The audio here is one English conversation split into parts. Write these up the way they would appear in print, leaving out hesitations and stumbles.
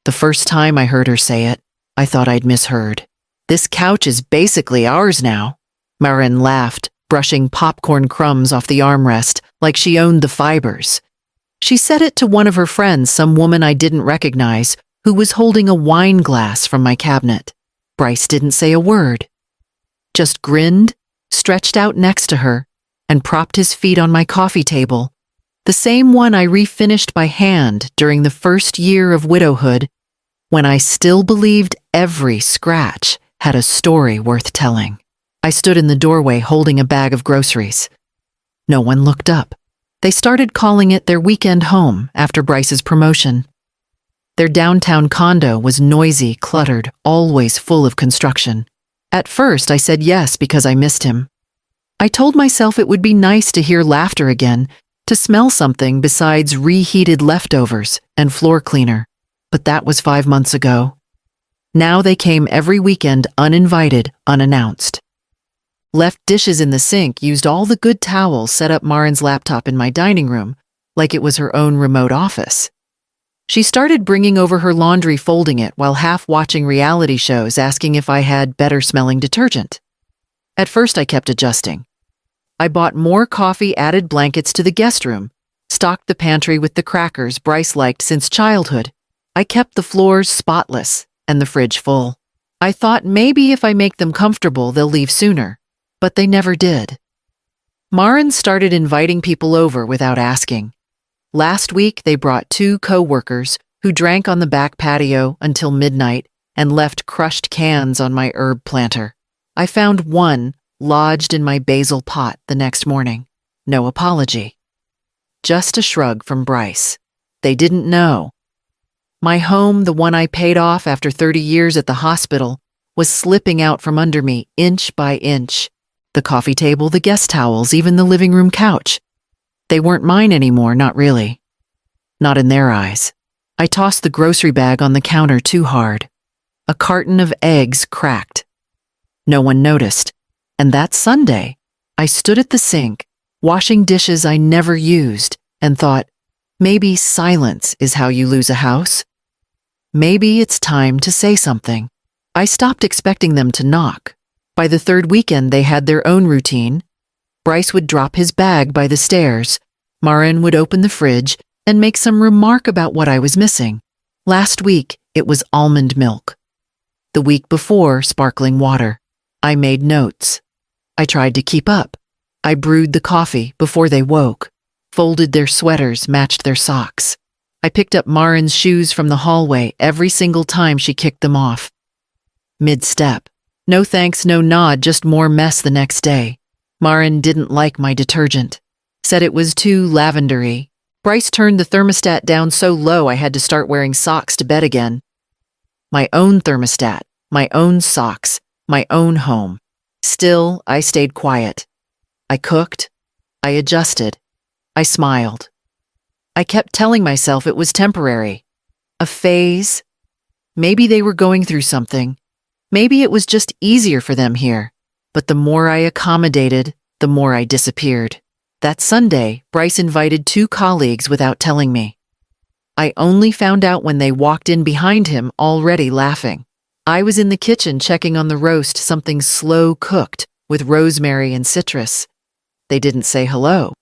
The first time I heard her say it, I thought I'd misheard. This couch is basically ours now. Marin laughed, brushing popcorn crumbs off the armrest like she owned the fibers. She said it to one of her friends, some woman I didn't recognize, who was holding a wine glass from my cabinet. Bryce didn't say a word, just grinned, stretched out next to her, and propped his feet on my coffee table, the same one I refinished by hand during the first year of widowhood, when I still believed every scratch had a story worth telling. I stood in the doorway holding a bag of groceries. No one looked up. They started calling it their weekend home after Bryce's promotion. Their downtown condo was noisy, cluttered, always full of construction. At first, I said yes because I missed him. I told myself it would be nice to hear laughter again, to smell something besides reheated leftovers and floor cleaner. But that was 5 months ago. Now they came every weekend uninvited, unannounced. Left dishes in the sink, used all the good towels, set up Marin's laptop in my dining room, like it was her own remote office. She started bringing over her laundry, folding it while half watching reality shows, asking if I had better-smelling detergent. At first I kept adjusting. I bought more coffee, added blankets to the guest room, stocked the pantry with the crackers Bryce liked since childhood. I kept the floors spotless and the fridge full. I thought maybe if I make them comfortable, they'll leave sooner, but they never did. Marin started inviting people over without asking. Last week, they brought 2 co-workers who drank on the back patio until midnight and left crushed cans on my herb planter. I found one lodged in my basil pot the next morning. No apology. Just a shrug from Bryce. They didn't know. My home, the one I paid off after 30 years at the hospital, was slipping out from under me inch by inch. The coffee table, the guest towels, even the living room couch. They weren't mine anymore, not really. Not in their eyes. I tossed the grocery bag on the counter too hard. A carton of eggs cracked. No one noticed. And that Sunday, I stood at the sink, washing dishes I never used, and thought, maybe silence is how you lose a house. Maybe it's time to say something. I stopped expecting them to knock. By the 3rd weekend, they had their own routine. Bryce would drop his bag by the stairs. Marin would open the fridge and make some remark about what I was missing. Last week, it was almond milk. The week before, sparkling water. I made notes. I tried to keep up. I brewed the coffee before they woke, folded their sweaters, matched their socks. I picked up Marin's shoes from the hallway every single time she kicked them off. Mid-step. No thanks, no nod, just more mess the next day. Marin didn't like my detergent. Said it was too lavendery. Bryce turned the thermostat down so low I had to start wearing socks to bed again. My own thermostat, my own socks, my own home. Still, I stayed quiet. I cooked. I adjusted. I smiled. I kept telling myself it was temporary. A phase. Maybe they were going through something. Maybe it was just easier for them here. But the more I accommodated, the more I disappeared. That Sunday, Bryce invited 2 colleagues without telling me. I only found out when they walked in behind him, already laughing. I was in the kitchen checking on the roast, something slow cooked with rosemary and citrus. They didn't say hello.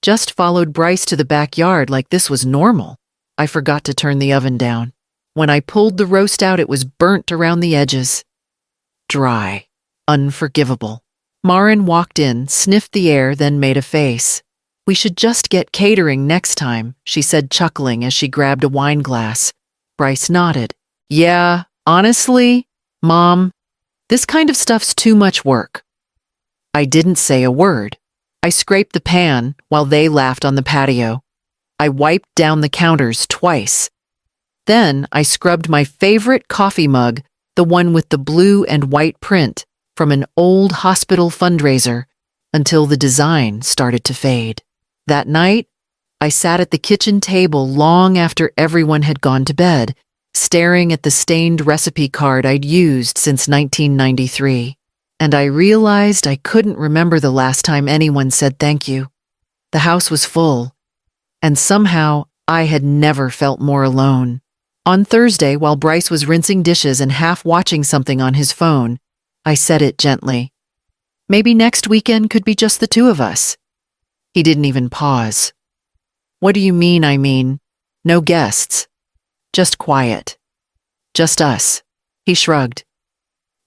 Just followed Bryce to the backyard like this was normal. I forgot to turn the oven down. When I pulled the roast out, it was burnt around the edges. Dry. Unforgivable. Marin walked in, sniffed the air, then made a face. "We should just get catering next time," she said, chuckling as she grabbed a wine glass. Bryce nodded. "Yeah, honestly, Mom, this kind of stuff's too much work." I didn't say a word. I scraped the pan while they laughed on the patio. I wiped down the counters twice. Then I scrubbed my favorite coffee mug, the one with the blue and white print, from an old hospital fundraiser, until the design started to fade. That night, I sat at the kitchen table long after everyone had gone to bed, staring at the stained recipe card I'd used since 1993. And I realized I couldn't remember the last time anyone said thank you. The house was full, and somehow I had never felt more alone. On Thursday, while Bryce was rinsing dishes and half watching something on his phone, I said it gently. Maybe next weekend could be just the two of us. He didn't even pause. What do you mean, I mean? No guests. Just quiet. Just us. He shrugged.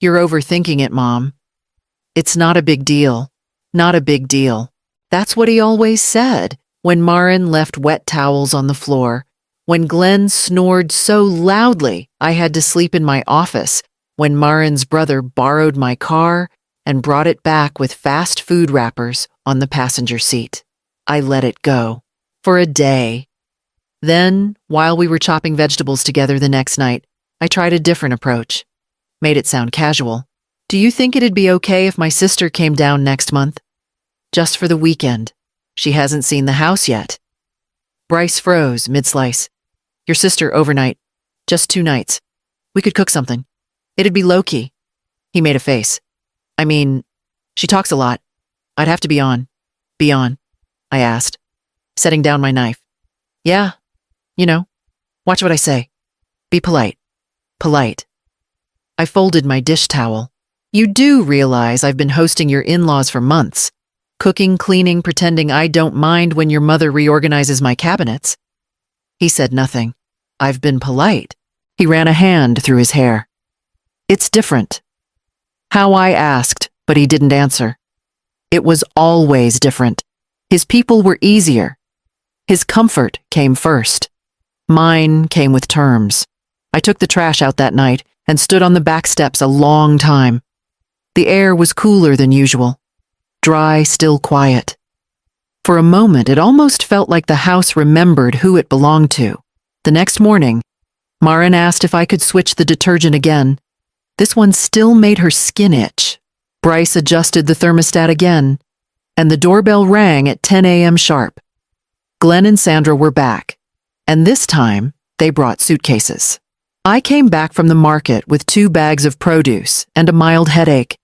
You're overthinking it, Mom. It's not a big deal. Not a big deal. That's what he always said when Marin left wet towels on the floor, when Glenn snored so loudly I had to sleep in my office, when Marin's brother borrowed my car and brought it back with fast food wrappers on the passenger seat. I let it go. For a day. Then, while we were chopping vegetables together the next night, I tried a different approach. Made it sound casual. Do you think it'd be okay if my sister came down next month? Just for the weekend. She hasn't seen the house yet. Bryce froze mid-slice. Your sister overnight. Just 2 nights. We could cook something. It'd be low-key. He made a face. I mean, she talks a lot. I'd have to be on. Be on, I asked, setting down my knife. Yeah, you know, watch what I say. Be polite. Polite. I folded my dish towel. You do realize I've been hosting your in-laws for months. Cooking, cleaning, pretending I don't mind when your mother reorganizes my cabinets. He said nothing. I've been polite. He ran a hand through his hair. It's different. How I asked, but he didn't answer. It was always different. His people were easier. His comfort came first. Mine came with terms. I took the trash out that night and stood on the back steps a long time. The air was cooler than usual. Dry, still quiet. For a moment, it almost felt like the house remembered who it belonged to. The next morning, Marin asked if I could switch the detergent again. This one still made her skin itch. Bryce adjusted the thermostat again, and the doorbell rang at 10 a.m. sharp. Glenn and Sandra were back, and this time, they brought suitcases. I came back from the market with 2 bags of produce and a mild headache.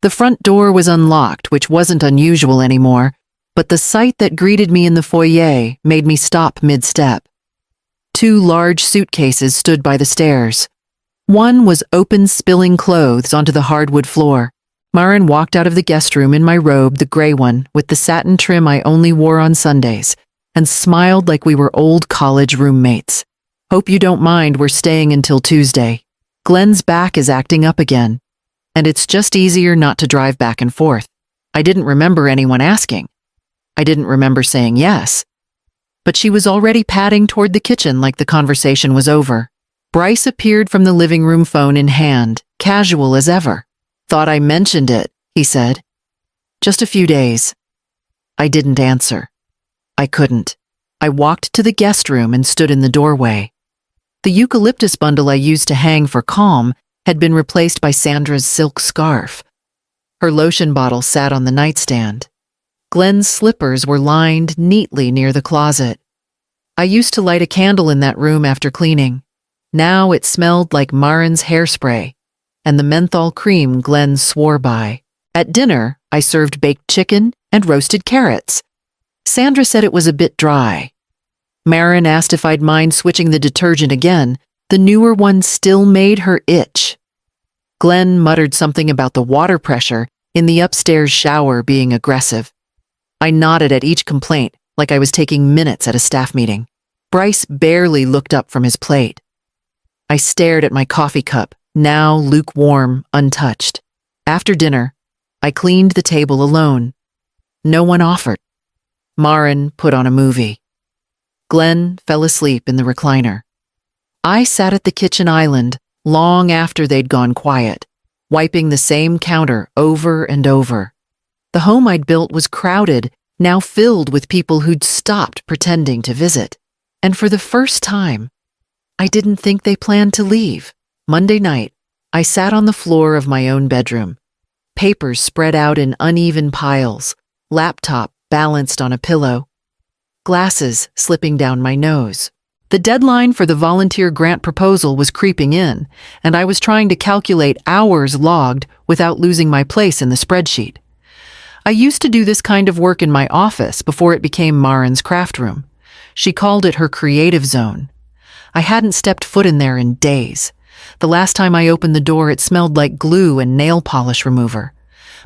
The front door was unlocked, which wasn't unusual anymore, but the sight that greeted me in the foyer made me stop mid-step. 2 large suitcases stood by the stairs. One was open, spilling clothes onto the hardwood floor. Marin walked out of the guest room in my robe, the gray one, with the satin trim I only wore on Sundays, and smiled like we were old college roommates. Hope you don't mind, we're staying until Tuesday. Glenn's back is acting up again, and it's just easier not to drive back and forth. I didn't remember anyone asking. I didn't remember saying yes. But she was already padding toward the kitchen like the conversation was over. Bryce appeared from the living room, phone in hand, casual as ever. Thought I mentioned it, he said. Just a few days. I didn't answer. I couldn't. I walked to the guest room and stood in the doorway. The eucalyptus bundle I used to hang for calm had been replaced by Sandra's silk scarf. Her lotion bottle sat on the nightstand. Glenn's slippers were lined neatly near the closet. I used to light a candle in that room after cleaning. Now it smelled like Marin's hairspray and the menthol cream Glenn swore by. At dinner, I served baked chicken and roasted carrots. Sandra said it was a bit dry. Marin asked if I'd mind switching the detergent again. The newer one still made her itch. Glenn muttered something about the water pressure in the upstairs shower being aggressive. I nodded at each complaint like I was taking minutes at a staff meeting. Bryce barely looked up from his plate. I stared at my coffee cup, now lukewarm, untouched. After dinner, I cleaned the table alone. No one offered. Marin put on a movie. Glenn fell asleep in the recliner. I sat at the kitchen island long after they'd gone quiet, wiping the same counter over and over. The home I'd built was crowded, now filled with people who'd stopped pretending to visit. And for the first time, I didn't think they planned to leave. Monday night, I sat on the floor of my own bedroom. Papers spread out in uneven piles, laptop balanced on a pillow, glasses slipping down my nose. The deadline for the volunteer grant proposal was creeping in, and I was trying to calculate hours logged without losing my place in the spreadsheet. I used to do this kind of work in my office before it became Marin's craft room. She called it her creative zone. I hadn't stepped foot in there in days. The last time I opened the door, it smelled like glue and nail polish remover.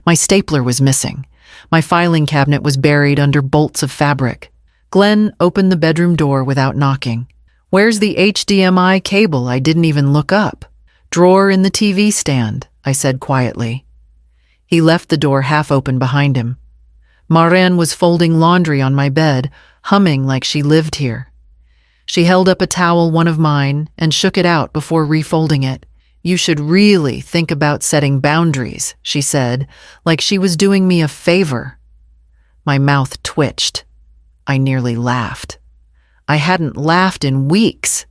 My stapler was missing. My filing cabinet was buried under bolts of fabric. Glenn opened the bedroom door without knocking. "Where's the HDMI cable? I didn't even look up." "Drawer in the TV stand," I said quietly. He left the door half open behind him. Maren was folding laundry on my bed, humming like she lived here. She held up a towel, one of mine, and shook it out before refolding it. "You should really think about setting boundaries," she said, like she was doing me a favor. My mouth twitched. I nearly laughed. I hadn't laughed in weeks.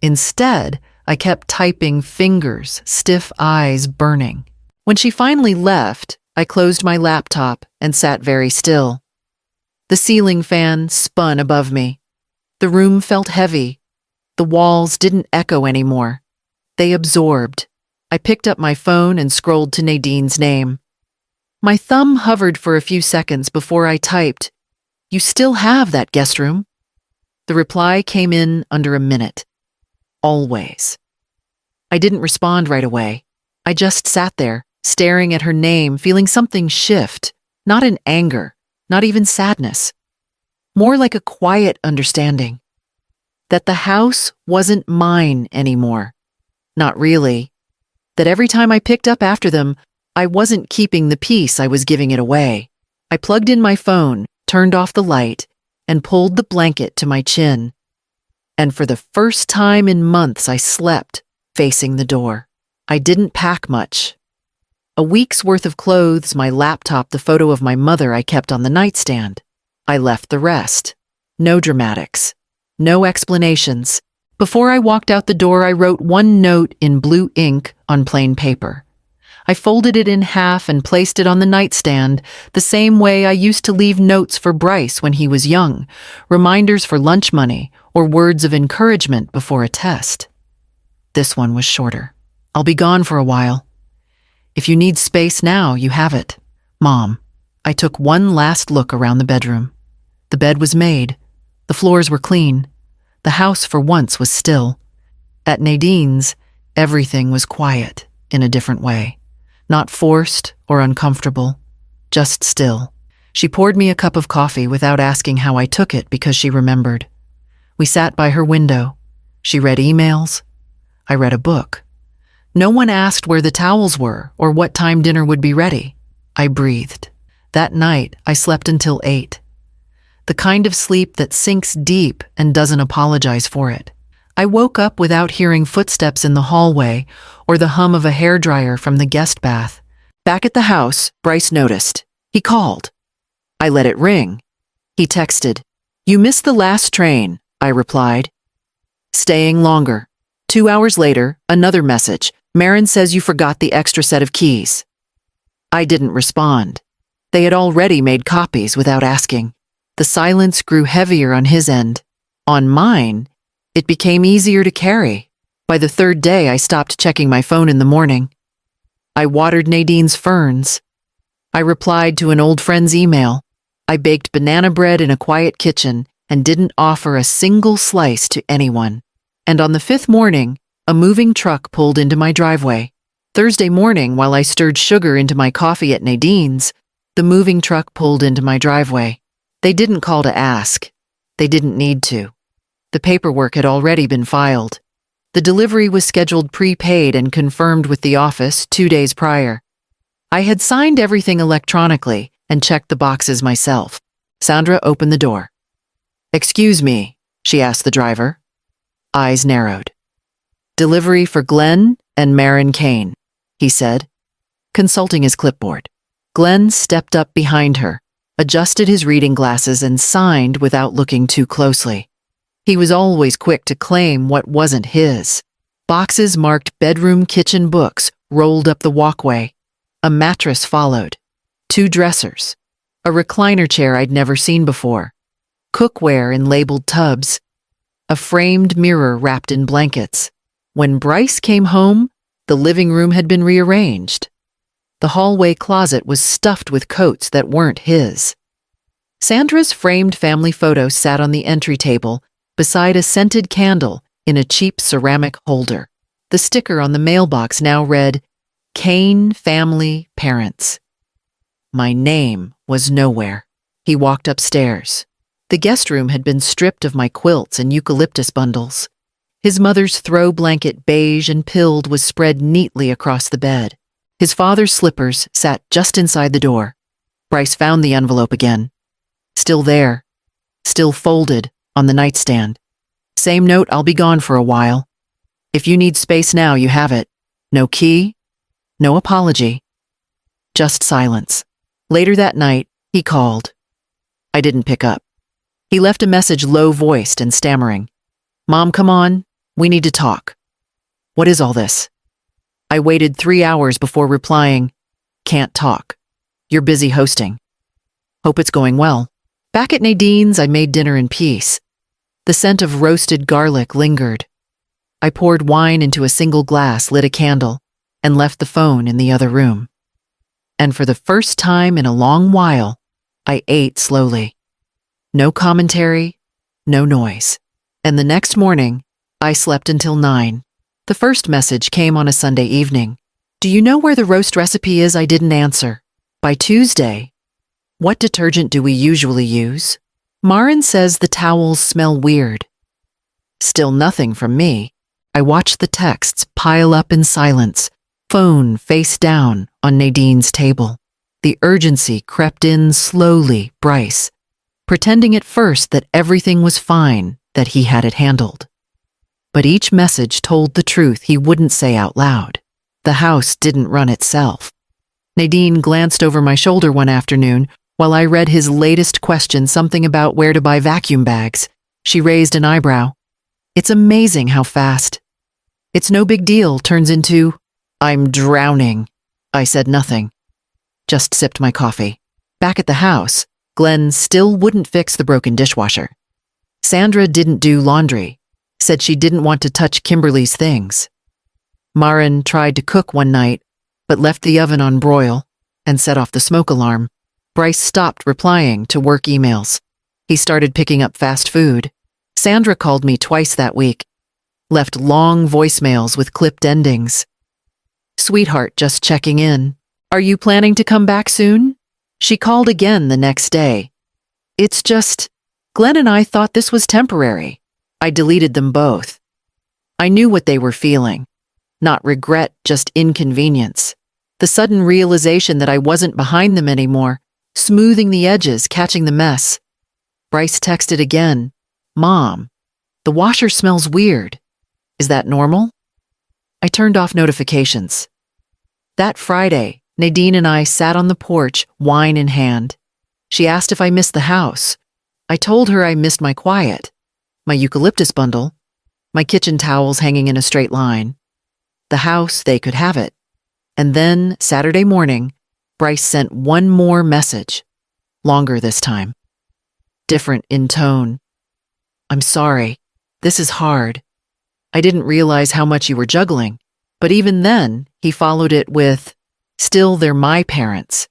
Instead, I kept typing, fingers, stiff eyes burning. When she finally left, I closed my laptop and sat very still. The ceiling fan spun above me. The room felt heavy. The walls didn't echo anymore. They absorbed. I picked up my phone and scrolled to Nadine's name. My thumb hovered for a few seconds before I typed, "You still have that guest room?" The reply came in under a minute. "Always." I didn't respond right away. I just sat there, staring at her name, feeling something shift, not in anger, not even sadness. More like a quiet understanding. That the house wasn't mine anymore. Not really. That every time I picked up after them, I wasn't keeping the peace, I was giving it away. I plugged in my phone, turned off the light, and pulled the blanket to my chin. And for the first time in months, I slept, facing the door. I didn't pack much. A week's worth of clothes, my laptop, the photo of my mother I kept on the nightstand. I left the rest. No dramatics. No explanations. Before I walked out the door, I wrote one note in blue ink on plain paper. I folded it in half and placed it on the nightstand, the same way I used to leave notes for Bryce when he was young, reminders for lunch money, or words of encouragement before a test. This one was shorter. "I'll be gone for a while. If you need space now, you have it. Mom." I took one last look around the bedroom. The bed was made. The floors were clean. The house for once was still. At Nadine's, everything was quiet in a different way. Not forced or uncomfortable, just still. She poured me a cup of coffee without asking how I took it because she remembered. We sat by her window. She read emails. I read a book. No one asked where the towels were or what time dinner would be ready. I breathed. That night, I slept until 8. The kind of sleep that sinks deep and doesn't apologize for it. I woke up without hearing footsteps in the hallway or the hum of a hairdryer from the guest bath. Back at the house, Bryce noticed. He called. I let it ring. He texted, "You missed the last train," I replied. "Staying longer." 2 hours later, another message. "Maren says you forgot the extra set of keys." I didn't respond. They had already made copies without asking. The silence grew heavier on his end. On mine, it became easier to carry. By the third day, I stopped checking my phone in the morning. I watered Nadine's ferns. I replied to an old friend's email. I baked banana bread in a quiet kitchen and didn't offer a single slice to anyone. And on the 5th morning, a moving truck pulled into my driveway. Thursday morning, while I stirred sugar into my coffee at Nadine's, the moving truck pulled into my driveway. They didn't call to ask. They didn't need to. The paperwork had already been filed. The delivery was scheduled prepaid and confirmed with the office 2 days prior. I had signed everything electronically and checked the boxes myself. Sandra opened the door. "Excuse me," she asked the driver. Eyes narrowed. "Delivery for Glenn and Maren Kane," he said, consulting his clipboard. Glenn stepped up behind her, adjusted his reading glasses, and signed without looking too closely. He was always quick to claim what wasn't his. Boxes marked bedroom kitchen books rolled up the walkway. A mattress followed. 2 dressers. A recliner chair I'd never seen before. Cookware in labeled tubs. A framed mirror wrapped in blankets. When Bryce came home, the living room had been rearranged. The hallway closet was stuffed with coats that weren't his. Sandra's framed family photo sat on the entry table beside a scented candle in a cheap ceramic holder. The sticker on the mailbox now read, Kane Family Parents. My name was nowhere. He walked upstairs. The guest room had been stripped of my quilts and eucalyptus bundles. His mother's throw blanket, beige and pilled, was spread neatly across the bed. His father's slippers sat just inside the door. Bryce found the envelope again. Still there. Still folded on the nightstand. Same note, I'll be gone for a while. If you need space now, you have it. No key, no apology. Just silence. Later that night, he called. I didn't pick up. He left a message low-voiced and stammering. Mom, come on. We need to talk. What is all this? I waited 3 hours before replying, Can't talk. You're busy hosting. Hope it's going well. Back at Nadine's, I made dinner in peace. The scent of roasted garlic lingered. I poured wine into a single glass, lit a candle, and left the phone in the other room. And for the first time in a long while, I ate slowly. No commentary, no noise. And the next morning, I slept until 9. The first message came on a Sunday evening. Do you know where the roast recipe is? I didn't answer. By Tuesday, what detergent do we usually use? Marin says the towels smell weird. Still nothing from me. I watched the texts pile up in silence, phone face down on Nadine's table. The urgency crept in slowly, Bryce, pretending at first that everything was fine, that he had it handled. But each message told the truth he wouldn't say out loud. The house didn't run itself. Nadine glanced over my shoulder one afternoon while I read his latest question, something about where to buy vacuum bags. She raised an eyebrow. It's amazing how fast. It's no big deal turns into, I'm drowning. I said nothing. Just sipped my coffee. Back at the house, Glenn still wouldn't fix the broken dishwasher. Sandra didn't do laundry, said she didn't want to touch Kimberly's things. Marin tried to cook one night, but left the oven on broil and set off the smoke alarm. Bryce stopped replying to work emails. He started picking up fast food. Sandra called me twice that week, left long voicemails with clipped endings. Sweetheart, just checking in. Are you planning to come back soon? She called again the next day. It's just, Glenn and I thought this was temporary. I deleted them both. I knew what they were feeling. Not regret, just inconvenience. The sudden realization that I wasn't behind them anymore, smoothing the edges, catching the mess. Bryce texted again. Mom, the washer smells weird. Is that normal? I turned off notifications. That Friday, Nadine and I sat on the porch, wine in hand. She asked if I missed the house. I told her I missed my quiet, my eucalyptus bundle, my kitchen towels hanging in a straight line. The house, they could have it. And then, Saturday morning, Bryce sent one more message. Longer this time. Different in tone. I'm sorry. This is hard. I didn't realize how much you were juggling. But even then, he followed it with, still, they're my parents.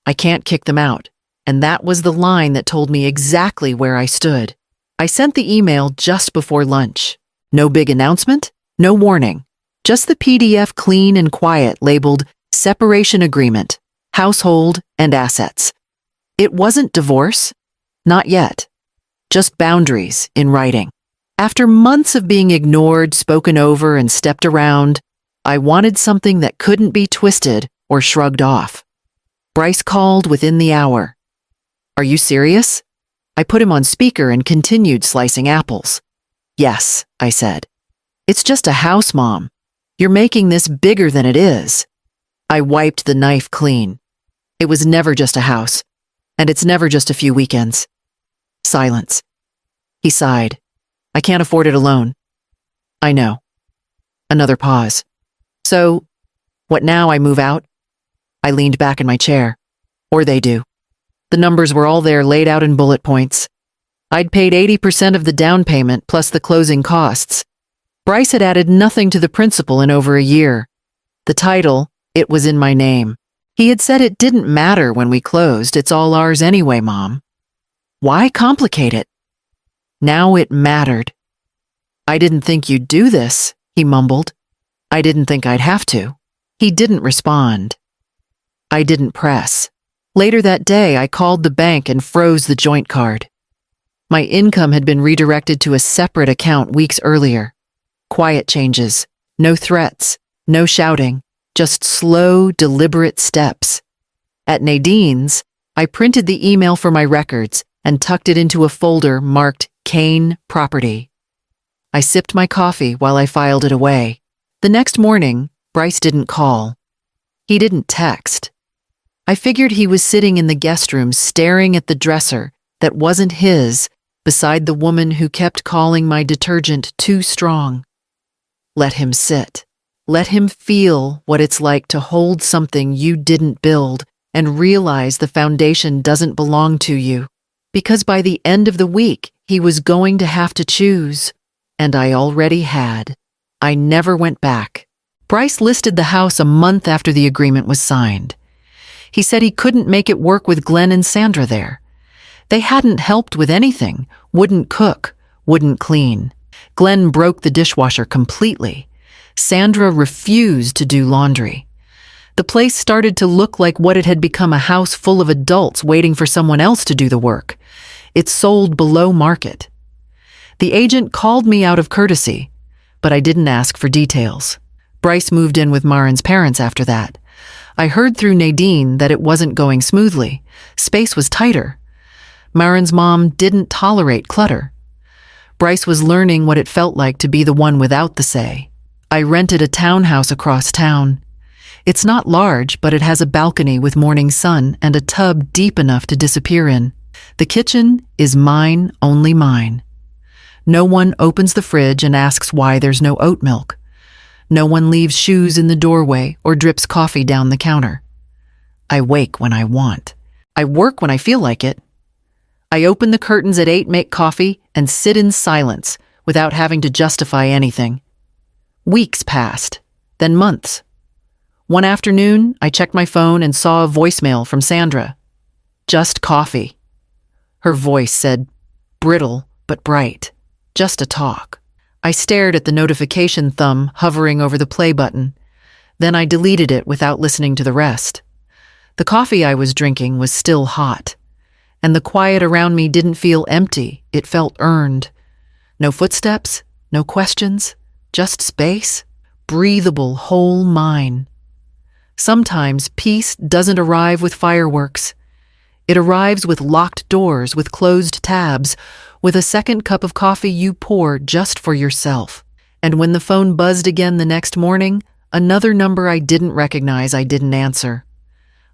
I can't kick them out. And that was the line that told me exactly where I stood. I sent the email just before lunch. No big announcement, no warning. Just the PDF, clean and quiet, labeled Separation Agreement, Household and Assets. It wasn't divorce. Not yet. Just boundaries in writing. After months of being ignored, spoken over, and stepped around, I wanted something that couldn't be twisted or shrugged off. Bryce called within the hour. Are you serious? I put him on speaker and continued slicing apples. Yes, I said. It's just a house, Mom. You're making this bigger than it is. I wiped the knife clean. It was never just a house, and it's never just a few weekends. Silence. He sighed. I can't afford it alone. I know. Another pause. So, what now? I move out? I leaned back in my chair. Or they do. The numbers were all there, laid out in bullet points. I'd paid 80% of the down payment plus the closing costs. Bryce had added nothing to the principal in over a year. The title, it was in my name. He had said it didn't matter when we closed. It's all ours anyway, Mom. Why complicate it? Now it mattered. "I didn't think you'd do this," he mumbled. "I didn't think I'd have to." He didn't respond. I didn't press. Later that day, I called the bank and froze the joint card. My income had been redirected to a separate account weeks earlier. Quiet changes, no threats, no shouting, just slow, deliberate steps. At Nadine's, I printed the email for my records and tucked it into a folder marked Kane Property. I sipped my coffee while I filed it away. The next morning, Bryce didn't call. He didn't text. I figured he was sitting in the guest room staring at the dresser that wasn't his beside the woman who kept calling my detergent too strong. Let him sit. Let him feel what it's like to hold something you didn't build and realize the foundation doesn't belong to you. Because by the end of the week, he was going to have to choose. And I already had. I never went back. Bryce listed the house a month after the agreement was signed. He said he couldn't make it work with Glenn and Sandra there. They hadn't helped with anything, wouldn't cook, wouldn't clean. Glenn broke the dishwasher completely. Sandra refused to do laundry. The place started to look like what it had become, a house full of adults waiting for someone else to do the work. It sold below market. The agent called me out of courtesy, but I didn't ask for details. Bryce moved in with Marin's parents after that. I heard through Nadine that it wasn't going smoothly. Space was tighter. Marin's mom didn't tolerate clutter. Bryce was learning what it felt like to be the one without the say. I rented a townhouse across town. It's not large, but it has a balcony with morning sun and a tub deep enough to disappear in. The kitchen is mine, only mine. No one opens the fridge and asks why there's no oat milk. No one leaves shoes in the doorway or drips coffee down the counter. I wake when I want. I work when I feel like it. I open the curtains at 8, make coffee, and sit in silence without having to justify anything. Weeks passed, then months. One afternoon, I checked my phone and saw a voicemail from Sandra. Just coffee. Her voice said, brittle but bright, just a talk. I stared at the notification thumb hovering over the play button. Then I deleted it without listening to the rest. The coffee I was drinking was still hot, and the quiet around me didn't feel empty, it felt earned. No footsteps, no questions, just space, breathable, whole mine. Sometimes peace doesn't arrive with fireworks. It arrives with locked doors, with closed tabs, with a second cup of coffee you pour just for yourself. And when the phone buzzed again the next morning, another number I didn't recognize, I didn't answer.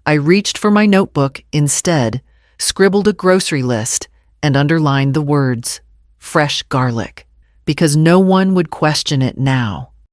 I reached for my notebook instead, scribbled a grocery list, and underlined the words, fresh garlic, because no one would question it now.